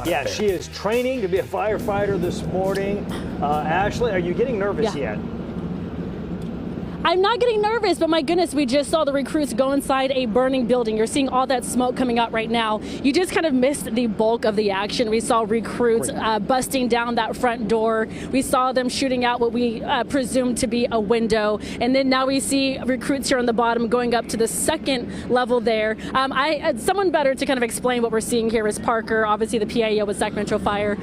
Yeah, she is training to be a firefighter this morning. Ashley, are you getting nervous yet? I'm not getting nervous, but my goodness, we just saw the recruits go inside a burning building. You're seeing all that smoke coming out right now. You just kind of missed the bulk of the action. We saw recruits busting down that front door. We saw them shooting out what we presumed to be a window. And then now we see recruits here on the bottom going up to the second level there. Someone better to kind of explain what we're seeing here is Parker, obviously the PIO with Sacramento Fire.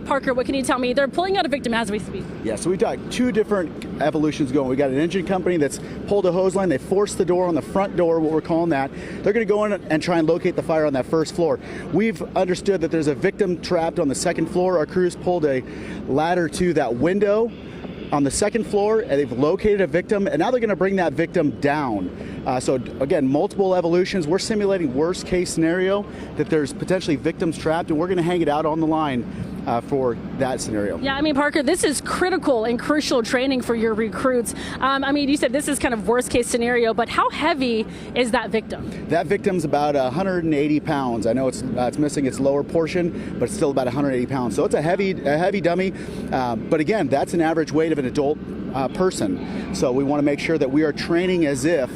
Parker, what can you tell me? They're pulling out a victim as we speak. Yeah, so we've got two different evolutions going. We got an engine company that's pulled a hose line. They forced the door on the front door, what we're calling that. They're going to go in and try and locate the fire on that first floor. We've understood that there's a victim trapped on the second floor. Our crews pulled a ladder to that window on the second floor, and they've located a victim, and now they're going to bring that victim down. So again, multiple evolutions. We're simulating worst case scenario that there's potentially victims trapped, and we're going to hang it out on the line for that scenario. Yeah, I mean, Parker, this is critical and crucial training for your recruits. I mean, you said this is kind of worst case scenario, but how heavy is that victim? That victim's about 180 pounds. I know it's missing its lower portion, but it's still about 180 pounds. So it's a heavy dummy. But again, that's an average weight of an adult person. So we want to make sure that we are training as if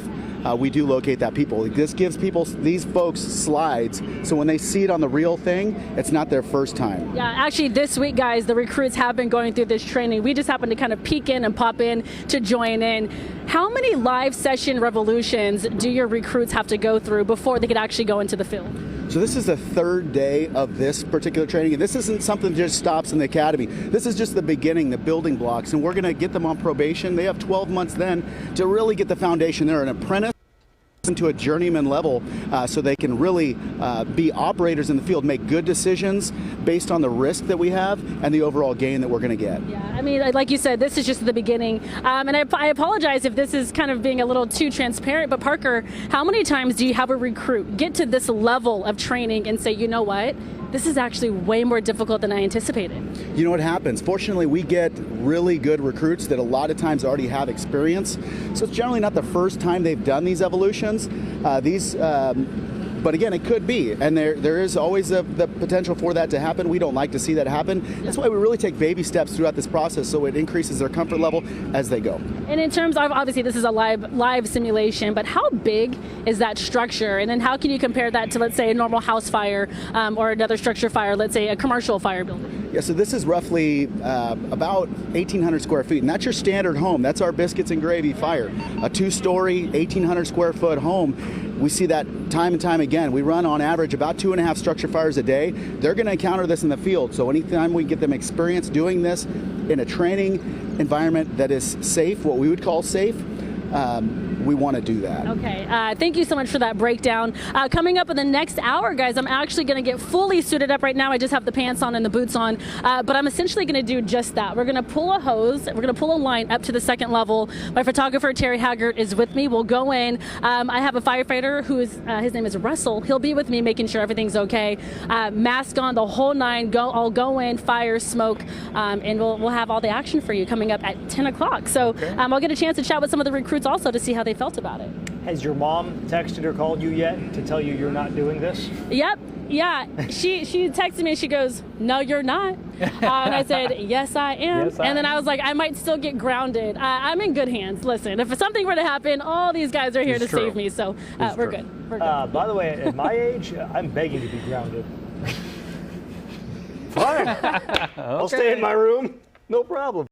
we do locate that people. This gives these folks slides, so when they see it on the real thing, it's not their first time. Yeah, actually this week, guys, the recruits have been going through this training. We just happened to kind of peek in and pop in to join in. How many live session revolutions do your recruits have to go through before they could actually go into the field? So this is the third day of this particular training, and this isn't something that just stops in the academy. This is just the beginning, the building blocks, and we're going to get them on probation. They have 12 months then to really get the foundation. They're an apprentice to a journeyman level, so they can really be operators in the field, make good decisions based on the risk that we have and the overall gain that we're going to get. Yeah, I mean, like you said, this is just the beginning. And I apologize if this is kind of being a little too transparent, but Parker, how many times do you have a recruit get to this level of training and say, you know what? This is actually way more difficult than I anticipated. You know what happens? Fortunately, we get really good recruits that a lot of times already have experience. So it's generally not the first time they've done these evolutions. But again, it could be, and there is always the potential for that to happen. We don't like to see that happen. That's why we really take baby steps throughout this process, so it increases their comfort level as they go. And in terms of, obviously this is a live simulation, but how big is that structure? And then how can you compare that to, let's say, a normal house fire or another structure fire, let's say a commercial fire building? Yeah, so this is roughly about 1,800 square feet, and that's your standard home. That's our biscuits and gravy fire. A two-story, 1,800 square foot home. We see that time and time again. We run on average about 2.5 structure fires a day. They're going to encounter this in the field. So anytime we get them experience doing this in a training environment that is safe, what we would call safe, we want to do that. Okay, thank you so much for that breakdown. Coming up in the next hour, guys, I'm actually going to get fully suited up right now. I just have the pants on and the boots on, but I'm essentially going to do just that. We're going to pull a hose. We're going to pull a line up to the second level. My photographer, Terry Haggart, is with me. We'll go in. I have a firefighter who is, his name is Russell. He'll be with me making sure everything's okay. Mask on, the whole nine. I'll go in, fire, smoke, and we'll have all the action for you coming up at 10 o'clock. So I'll get a chance to chat with some of the recruits also to see how they felt about it. Has your mom texted or called you yet to tell you you're not doing this? Yep. Yeah. She texted me and she goes, "No, you're not." And I said, "Yes, I am." Yes, and then I was like, I might still get grounded. I'm in good hands. Listen, if something were to happen, all these guys are here to save me. So we're good. We're good. By the way, at my age, I'm begging to be grounded. Fine. I'll stay in my room. No problem.